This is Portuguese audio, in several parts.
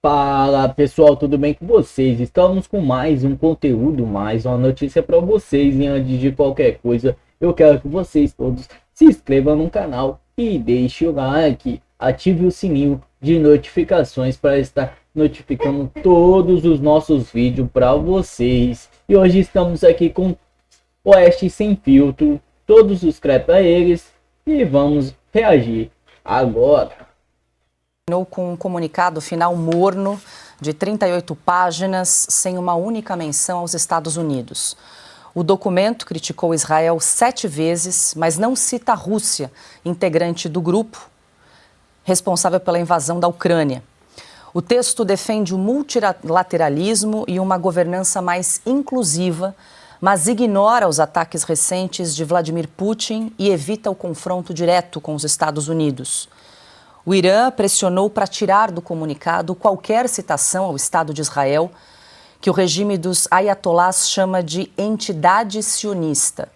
Fala pessoal, tudo bem com vocês? Estamos com mais um conteúdo, mais uma notícia para vocês. E antes de qualquer coisa, eu quero que vocês todos se inscrevam no canal e deixem o like, ative o sininho de notificações para estar notificando todos os nossos vídeos para vocês. E hoje estamos aqui com Oeste Sem Filtro, todos os créditos a eles e vamos reagir agora. Com um comunicado final morno de 38 páginas, sem uma única menção aos Estados Unidos. O documento criticou Israel 7 vezes, mas não cita a Rússia, integrante do grupo responsável pela invasão da Ucrânia. O texto defende o multilateralismo e uma governança mais inclusiva, mas ignora os ataques recentes de Vladimir Putin e evita o confronto direto com os Estados Unidos. O Irã pressionou para tirar do comunicado qualquer citação ao Estado de Israel, que o regime dos ayatolás chama de entidade sionista.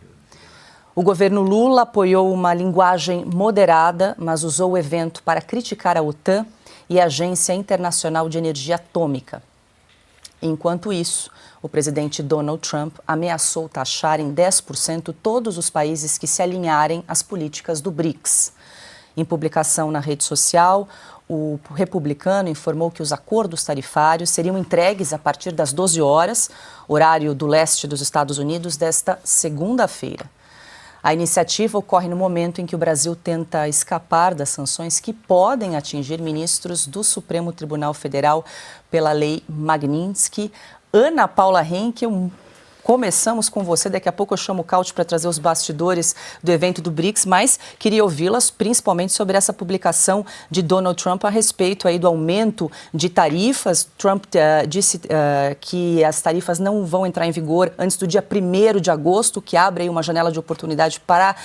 O governo Lula apoiou uma linguagem moderada, mas usou o evento para criticar a OTAN e a Agência Internacional de Energia Atômica. Enquanto isso, o presidente Donald Trump ameaçou taxar em 10% todos os países que se alinharem às políticas do BRICS. Em publicação na rede social, o republicano informou que os acordos tarifários seriam entregues a partir das 12 horas, horário do leste dos Estados Unidos, desta segunda-feira. A iniciativa ocorre no momento em que o Brasil tenta escapar das sanções que podem atingir ministros do Supremo Tribunal Federal pela Lei Magnitsky. Ana Paula Henkel, começamos com você, daqui a pouco eu chamo o Caute para trazer os bastidores do evento do BRICS, mas queria ouvi-las principalmente sobre essa publicação de Donald Trump a respeito aí do aumento de tarifas. Trump disse que as tarifas não vão entrar em vigor antes do dia 1º de agosto, que abre aí uma janela de oportunidade para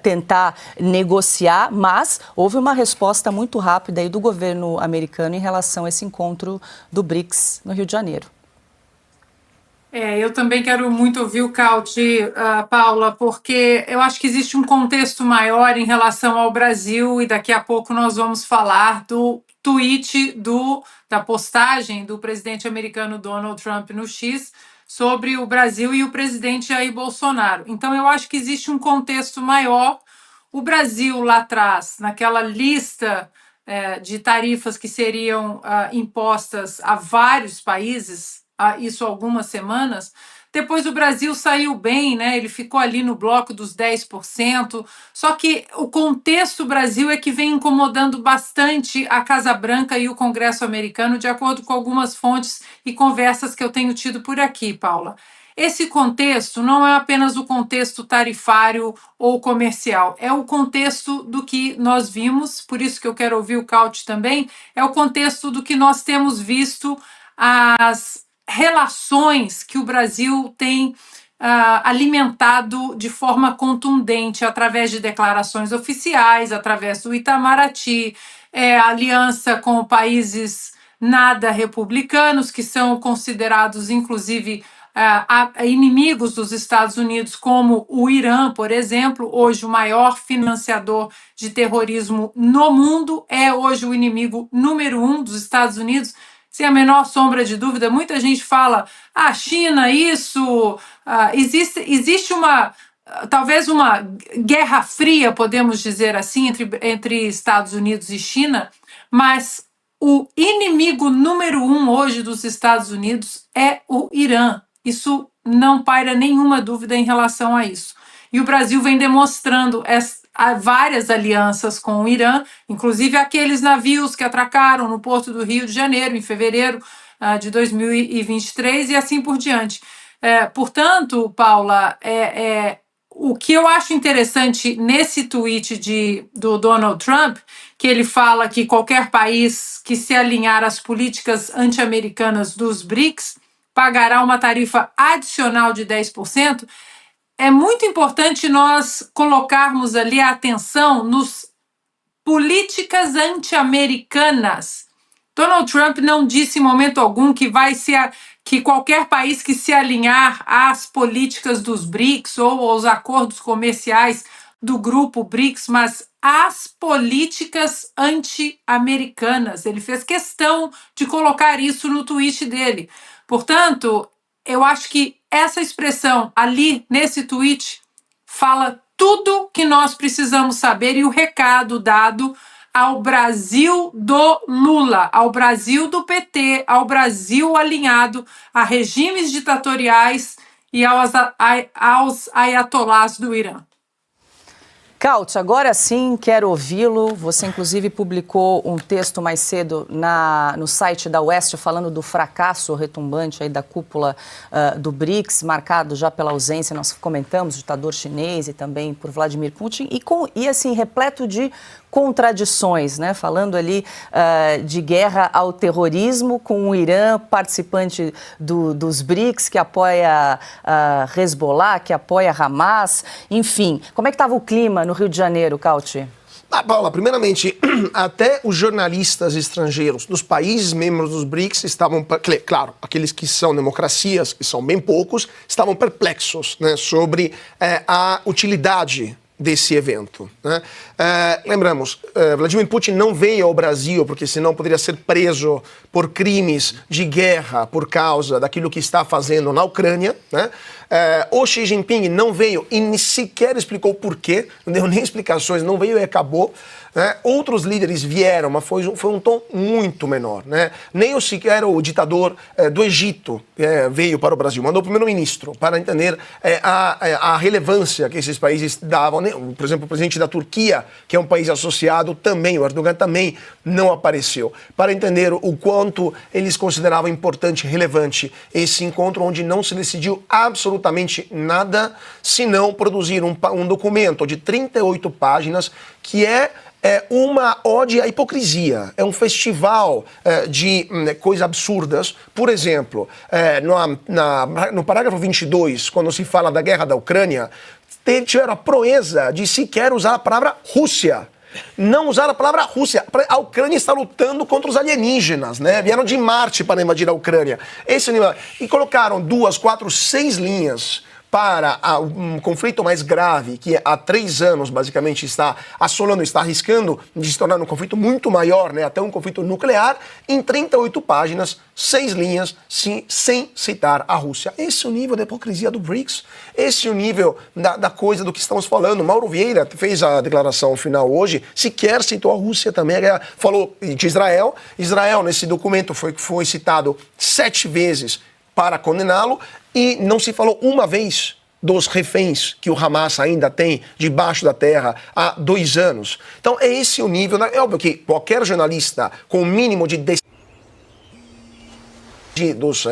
tentar negociar, mas houve uma resposta muito rápida aí do governo americano em relação a esse encontro do BRICS no Rio de Janeiro. Eu também quero muito ouvir o Caute, Paula, porque eu acho que existe um contexto maior em relação ao Brasil e daqui a pouco nós vamos falar do tweet, da postagem do presidente americano Donald Trump no X sobre o Brasil e o presidente Jair Bolsonaro. Então eu acho que existe um contexto maior. O Brasil lá atrás, naquela lista de tarifas que seriam impostas a vários países, isso há algumas semanas, depois o Brasil saiu bem, né? Ele ficou ali no bloco dos 10%, só que o contexto Brasil é que vem incomodando bastante a Casa Branca e o Congresso americano, de acordo com algumas fontes e conversas que eu tenho tido por aqui, Paula. Esse contexto não é apenas o contexto tarifário ou comercial, é o contexto do que nós vimos, por isso que eu quero ouvir o Caute também, é o contexto do que nós temos visto as relações que o Brasil tem alimentado de forma contundente através de declarações oficiais, através do Itamaraty, aliança com países nada republicanos, que são considerados, inclusive, inimigos dos Estados Unidos, como o Irã, por exemplo, hoje o maior financiador de terrorismo no mundo, é hoje o inimigo número 1 dos Estados Unidos. Sem a menor sombra de dúvida, muita gente fala, China, isso, existe talvez uma guerra fria, podemos dizer assim, entre Estados Unidos e China, mas o inimigo número 1 hoje dos Estados Unidos é o Irã. Isso não paira nenhuma dúvida em relação a isso. E o Brasil vem demonstrando várias alianças com o Irã, inclusive aqueles navios que atracaram no Porto do Rio de Janeiro em fevereiro de 2023 e assim por diante. Portanto, Paula, o que eu acho interessante nesse tweet do Donald Trump, que ele fala que qualquer país que se alinhar às políticas anti-americanas dos BRICS pagará uma tarifa adicional de 10%, é muito importante nós colocarmos ali a atenção nos políticas anti-americanas. Donald Trump não disse em momento algum que qualquer país que se alinhar às políticas dos BRICS ou aos acordos comerciais do grupo BRICS, mas as políticas anti-americanas. Ele fez questão de colocar isso no tweet dele. Portanto, eu acho que essa expressão ali nesse tweet fala tudo que nós precisamos saber e o recado dado ao Brasil do Lula, ao Brasil do PT, ao Brasil alinhado a regimes ditatoriais e aos ayatolás do Irã. Caute, agora sim quero ouvi-lo. Você, inclusive, publicou um texto mais cedo no site da Oeste falando do fracasso retumbante aí da cúpula do BRICS, marcado já pela ausência, nós comentamos, do ditador chinês e também por Vladimir Putin, e assim, repleto de contradições, né? Falando ali de guerra ao terrorismo com o Irã, participante dos BRICS, que apoia Hezbollah, que apoia Hamas, enfim. Como é que estava o clima no Rio de Janeiro, Caute? Paula, primeiramente, até os jornalistas estrangeiros dos países membros dos BRICS estavam, claro, aqueles que são democracias, que são bem poucos, estavam perplexos, né, sobre a utilidade desse evento, né? Lembramos, Vladimir Putin não veio ao Brasil porque senão poderia ser preso por crimes de guerra por causa daquilo que está fazendo na Ucrânia, né? O Xi Jinping não veio e nem sequer explicou por quê, não deu nem explicações, não veio e acabou. Né? Outros líderes vieram, mas foi um tom muito menor. Né? Nem sequer o ditador do Egito veio para o Brasil, mandou o primeiro-ministro para entender a relevância que esses países davam. Né? Por exemplo, o presidente da Turquia, que é um país associado, também, o Erdogan também não apareceu, para entender o quanto eles consideravam importante e relevante esse encontro, onde não se decidiu absolutamente nada, senão produzir um documento de 38 páginas que é uma ode à hipocrisia, é um festival de coisas absurdas. Por exemplo, no parágrafo 22, quando se fala da guerra da Ucrânia, tiveram a proeza de sequer usar a palavra Rússia. Não usar a palavra Rússia. A Ucrânia está lutando contra os alienígenas, né? Vieram de Marte para invadir a Ucrânia. E colocaram 2, 4, 6 linhas para um conflito mais grave, que há 3 anos, basicamente, está assolando, está arriscando de se tornar um conflito muito maior, né, até um conflito nuclear, em 38 páginas, 6 linhas, sem citar a Rússia. Esse é o nível da hipocrisia do BRICS, esse é o nível da coisa do que estamos falando. Mauro Vieira fez a declaração final hoje, sequer citou a Rússia também, falou de Israel. Israel, nesse documento, foi citado 7 vezes para condená-lo, e não se falou uma vez dos reféns que o Hamas ainda tem debaixo da terra há 2 anos. Então é esse o nível. Né? É óbvio que qualquer jornalista com o mínimo de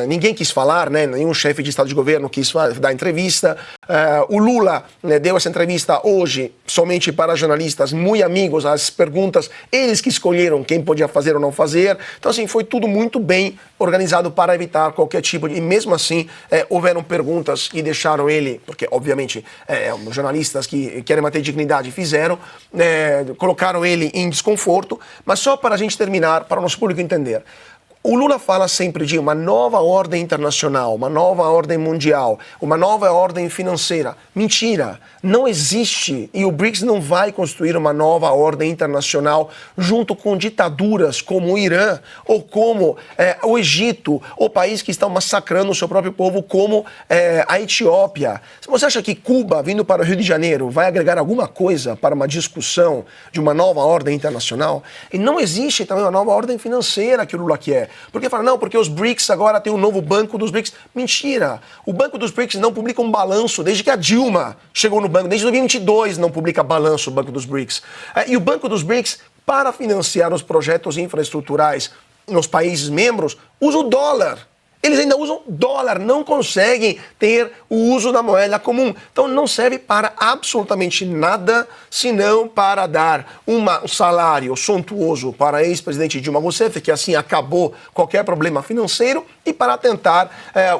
ninguém quis falar, né? Nenhum chefe de Estado de governo quis dar entrevista. O Lula, né, deu essa entrevista hoje somente para jornalistas muito amigos, as perguntas, eles que escolheram quem podia fazer ou não fazer. Então, assim, foi tudo muito bem organizado para evitar qualquer tipo de... E mesmo assim, houveram perguntas que deixaram ele, porque, obviamente, os jornalistas que querem manter dignidade fizeram, colocaram ele em desconforto. Mas só para a gente terminar, para o nosso público entender. O Lula fala sempre de uma nova ordem internacional, uma nova ordem mundial, uma nova ordem financeira. Mentira, não existe, e o BRICS não vai construir uma nova ordem internacional junto com ditaduras como o Irã, ou como o Egito, ou países que estão massacrando o seu próprio povo, como a Etiópia. Você acha que Cuba, vindo para o Rio de Janeiro, vai agregar alguma coisa para uma discussão de uma nova ordem internacional? E não existe também uma nova ordem financeira que o Lula quer. Porque fala, não, porque os BRICS agora tem um novo banco dos BRICS. Mentira! O banco dos BRICS não publica um balanço desde que a Dilma chegou no banco. Desde 2022 não publica balanço o banco dos BRICS. E o banco dos BRICS, para financiar os projetos infraestruturais nos países membros, usa o dólar. Eles ainda usam dólar, não conseguem ter o uso da moeda comum. Então não serve para absolutamente nada, senão para dar um salário suntuoso para a ex-presidente Dilma Rousseff, que assim acabou qualquer problema financeiro, e para tentar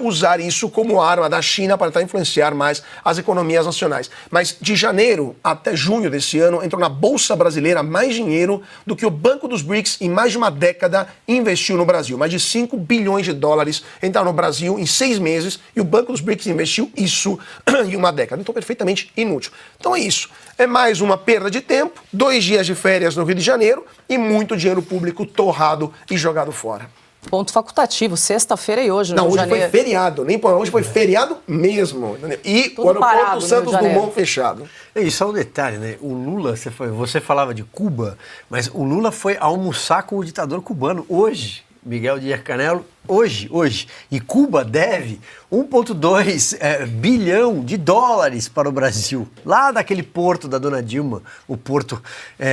usar isso como arma da China para tentar influenciar mais as economias nacionais. Mas de janeiro até junho desse ano, entrou na Bolsa Brasileira mais dinheiro do que o Banco dos BRICS em mais de uma década investiu no Brasil. Mais de 5 bilhões de dólares entraram no Brasil em 6 meses e o Banco dos BRICS investiu isso em uma década. Então, perfeitamente inútil. Então é isso. É mais uma perda de tempo, 2 dias de férias no Rio de Janeiro e muito dinheiro público torrado e jogado fora. Ponto facultativo, sexta-feira e hoje no Não, Rio de hoje Janeiro. foi feriado, nem por hoje foi feriado mesmo. Entendeu? E Tudo o aeroporto parado no Rio Santos de Janeiro. Dumont fechado. E só um detalhe, né? O Lula, você falava de Cuba, mas o Lula foi almoçar com o ditador cubano hoje. Miguel Díaz-Canel, hoje. E Cuba deve 1,2 bilhão de dólares para o Brasil. Lá daquele porto da dona Dilma, o porto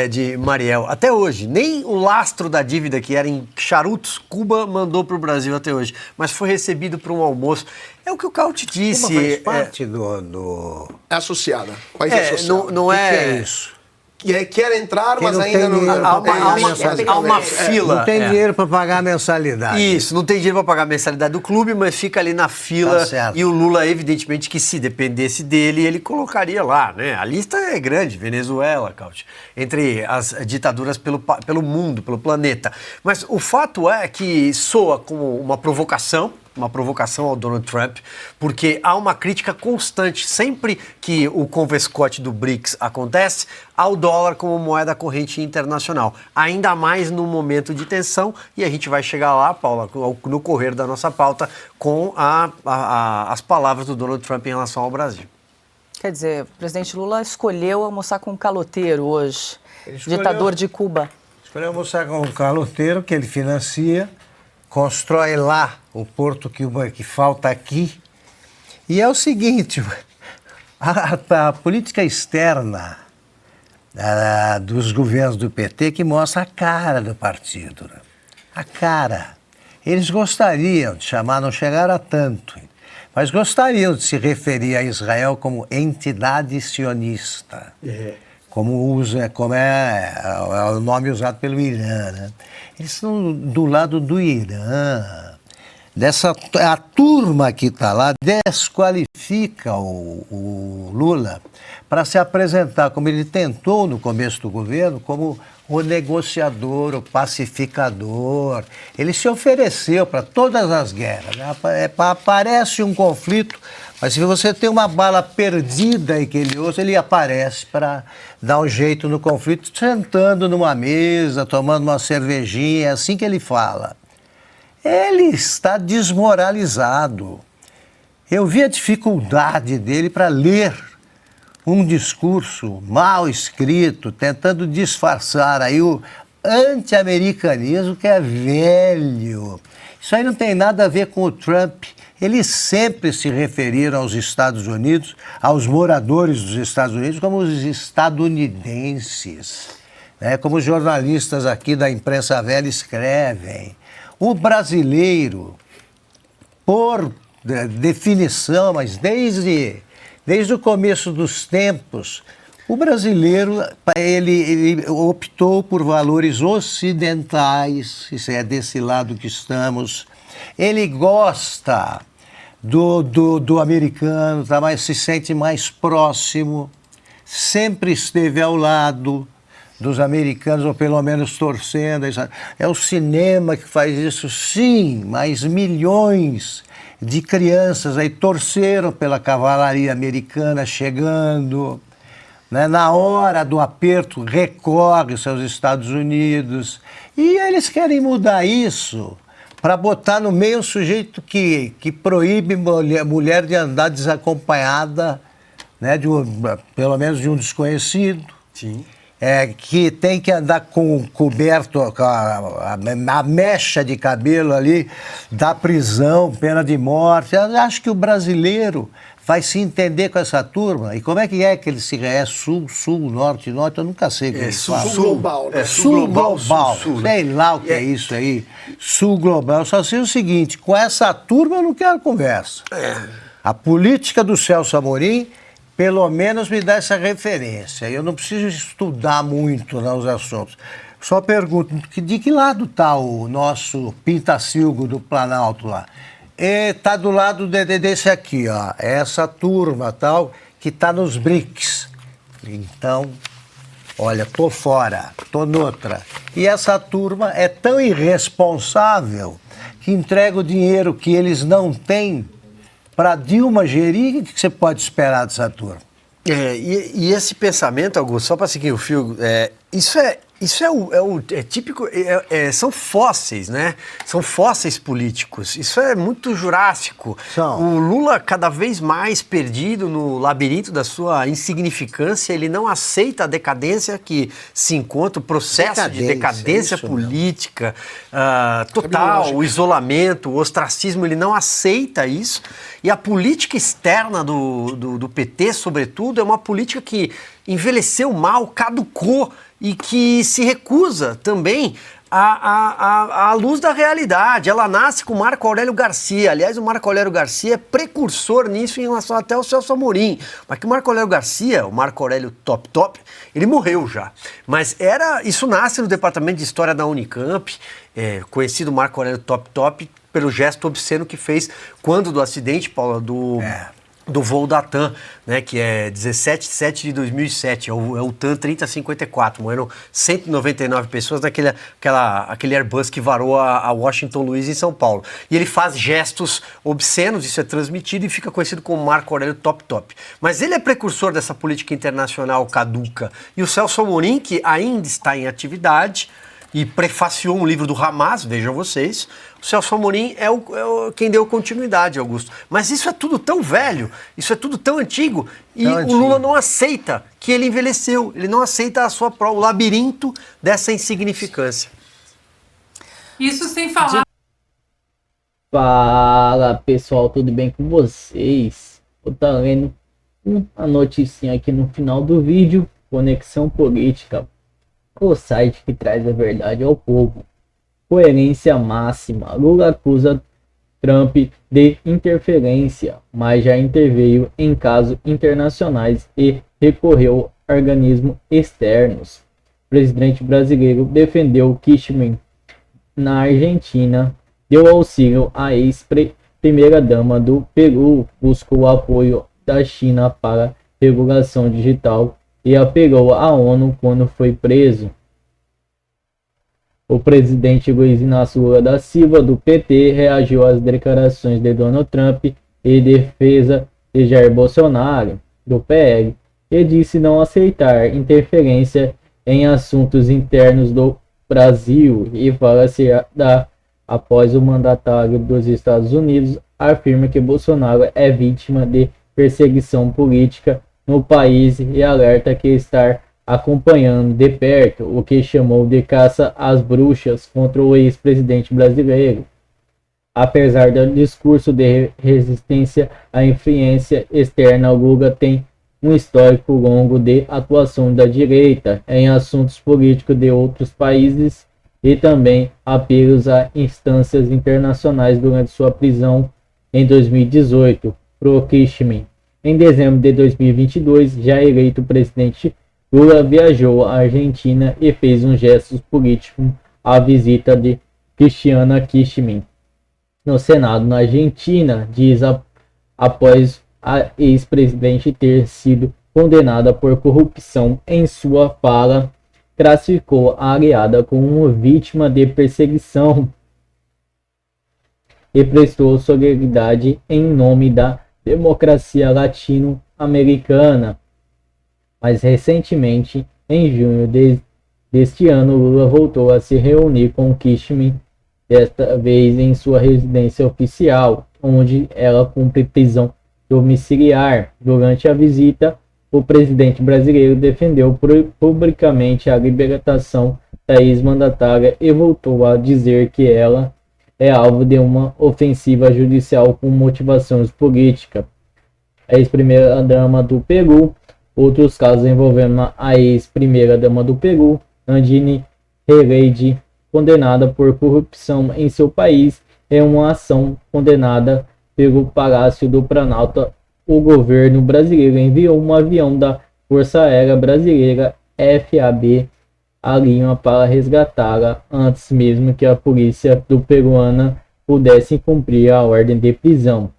de Mariel. Até hoje, nem o lastro da dívida, que era em charutos, Cuba mandou para o Brasil até hoje. Mas foi recebido para um almoço. É o que o Cauti disse. Cuba faz parte do... É associada. País associado. Não O que é... é isso? Quer entrar, Que mas não ainda tem não... dinheiro Há pra pagar há uma fila. Não tem dinheiro para pagar a mensalidade. Isso, não tem dinheiro para pagar a mensalidade do clube, mas fica ali na fila. Tá certo. E o Lula, evidentemente, que se dependesse dele, ele colocaria lá, né? A lista é grande, Venezuela, Cauti, entre as ditaduras pelo mundo, pelo planeta. Mas o fato é que soa como uma provocação ao Donald Trump, porque há uma crítica constante, sempre que o converscote do BRICS acontece, ao dólar como moeda corrente internacional. Ainda mais no momento de tensão, e a gente vai chegar lá, Paula, no correr da nossa pauta, com as palavras do Donald Trump em relação ao Brasil. Quer dizer, o presidente Lula escolheu almoçar com um caloteiro hoje, escolheu- ditador de Cuba. Escolheu almoçar com um caloteiro que ele financia, constrói lá o porto que falta aqui. E é o seguinte, a política externa dos governos do PT que mostra a cara do partido. Né? A cara. Eles gostariam de chamar, não chegaram a tanto, mas gostariam de se referir a Israel como entidade sionista. Como é o nome usado pelo Irã, né? Eles estão do lado do Irã. A turma que está lá desqualifica o Lula para se apresentar, como ele tentou no começo do governo, como o negociador, o pacificador. Ele se ofereceu para todas as guerras. Né? Aparece um conflito, mas se você tem uma bala perdida e que ele usa, ele aparece para dar um jeito no conflito, sentando numa mesa, tomando uma cervejinha, é assim que ele fala. Ele está desmoralizado. Eu vi a dificuldade dele para ler um discurso mal escrito, tentando disfarçar aí o anti-americanismo que é velho. Isso aí não tem nada a ver com o Trump. Eles sempre se referiram aos Estados Unidos, aos moradores dos Estados Unidos, como os estadunidenses, né? Como os jornalistas aqui da imprensa velha escrevem. O brasileiro, por definição, mas desde o começo dos tempos, o brasileiro ele optou por valores ocidentais, isso é desse lado que estamos. Ele gosta do americano, se sente mais próximo, sempre esteve ao lado dos americanos, ou pelo menos torcendo. É o cinema que faz isso, sim, mas milhões de crianças aí torceram pela cavalaria americana chegando, né? Na hora do aperto recorre-se aos Estados Unidos, e eles querem mudar isso para botar no meio um sujeito que proíbe mulher de andar desacompanhada, né? Pelo menos de um desconhecido. Sim. Que tem que andar coberto, com a mecha de cabelo ali, da prisão, pena de morte. Eu acho que o brasileiro vai se entender com essa turma. E como é que ele se sul, norte, eu nunca sei o que eles falam. Sul global, né? Sul global, sul, sei lá o que é isso aí. Sul global. Eu só sei o seguinte, com essa turma eu não quero conversa. A política do Celso Amorim pelo menos me dá essa referência. Eu não preciso estudar muito os assuntos. Só pergunto, de que lado está o nosso pintacilgo do Planalto lá? Está do lado desse aqui, ó. Essa turma tal que está nos BRICS. Então, olha, tô fora, tô noutra. E essa turma é tão irresponsável que entrega o dinheiro que eles não têm para Dilma gerir. O que você pode esperar dessa turma? E esse pensamento, Augusto, só para seguir o fio, isso é típico, são fósseis, né? São fósseis políticos. Isso é muito jurássico. O Lula, cada vez mais perdido no labirinto da sua insignificância, ele não aceita a decadência que se encontra, o processo de decadência política total, o isolamento, o ostracismo, ele não aceita isso. E a política externa do PT, sobretudo, é uma política que envelheceu mal, caducou e que se recusa também à luz da realidade. Ela nasce com Marco Aurélio Garcia. Aliás, o Marco Aurélio Garcia é precursor nisso em relação até ao Celso Amorim. Mas que o Marco Aurélio Garcia, o Marco Aurélio Top, ele morreu já. Mas isso nasce no Departamento de História da Unicamp, conhecido Marco Aurélio Top pelo gesto obsceno que fez quando do acidente, Paula, do voo da TAM, né, que é 17 de 7 de 2007, é o TAM 3054, morreram 199 pessoas aquele Airbus que varou a Washington Luiz em São Paulo. E ele faz gestos obscenos, isso é transmitido e fica conhecido como Marco Aurélio Top. Mas ele é precursor dessa política internacional caduca. E o Celso Amorim, que ainda está em atividade e prefaciou um livro do Hamas, vejam vocês, o Celso Amorim é quem deu continuidade, Augusto. Mas isso é tudo tão velho, isso é tudo tão antigo, e o Lula não aceita que ele envelheceu, ele não aceita o labirinto dessa insignificância. Isso sem falar... Fala, pessoal, tudo bem com vocês? Eu tô lendo uma noticinha aqui no final do vídeo, Conexão Política, o site que traz a verdade ao povo. Coerência máxima. Lula acusa Trump de interferência, mas já interveio em casos internacionais e recorreu a organismos externos. O presidente brasileiro defendeu Kirchner na Argentina, deu auxílio à ex-primeira-dama do Peru, buscou o apoio da China para regulação digital e apelou à ONU quando foi preso. O presidente Luiz Inácio Lula da Silva, do PT, reagiu às declarações de Donald Trump em defesa de Jair Bolsonaro, do PL, e disse não aceitar interferência em assuntos internos do Brasil e fala-se após o mandatário dos Estados Unidos afirma que Bolsonaro é vítima de perseguição política no país e alerta que está acompanhando de perto o que chamou de caça às bruxas contra o ex-presidente brasileiro. Apesar do discurso de resistência à influência externa, Lula tem um histórico longo de atuação da direita em assuntos políticos de outros países e também apelos a instâncias internacionais durante sua prisão em 2018 por Kirchner. Em dezembro de 2022, já eleito presidente, Lula viajou à Argentina e fez um gesto político à visita de Cristina Kirchner no Senado na Argentina, diz após a ex-presidente ter sido condenada por corrupção. Em sua fala, classificou a aliada como uma vítima de perseguição e prestou solidariedade em nome da democracia latino-americana. Mas recentemente, em junho deste ano, Lula voltou a se reunir com Kirchner, desta vez em sua residência oficial, onde ela cumpre prisão domiciliar. Durante a visita, o presidente brasileiro defendeu publicamente a libertação da ex-mandatária e voltou a dizer que ela é alvo de uma ofensiva judicial com motivações políticas. A ex-primeira-dama do Peru. Outros casos envolvendo a ex-primeira-dama do Peru, Nandini Rereide, condenada por corrupção em seu país, em uma ação condenada pelo Palácio do Planalto. O governo brasileiro enviou um avião da Força Aérea Brasileira, FAB, a Lima para resgatá-la antes mesmo que a polícia do peruana pudesse cumprir a ordem de prisão.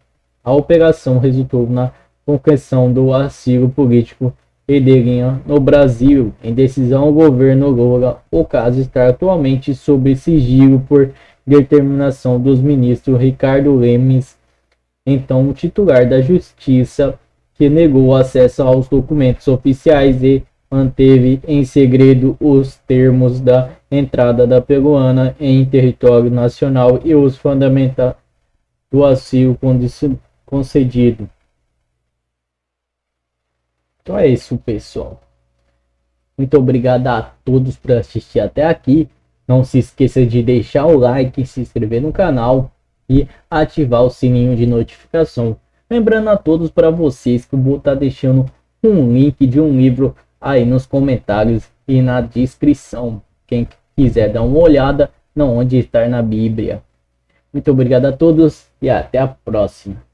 A operação resultou na concessão do asilo político Ederinha no Brasil. Em decisão, o governo logra o caso está atualmente sob sigilo por determinação dos ministros Ricardo Lemes, então o titular da Justiça, que negou acesso aos documentos oficiais e manteve em segredo os termos da entrada da peruana em território nacional e os fundamentais do asilo concedido. Então é isso, pessoal. Muito obrigado a todos por assistir até aqui. Não se esqueça de deixar o like, se inscrever no canal e ativar o sininho de notificação. Lembrando a todos, para vocês, que eu vou estar deixando um link de um livro aí nos comentários e na descrição. Quem quiser dar uma olhada onde está na Bíblia. Muito obrigado a todos e até a próxima.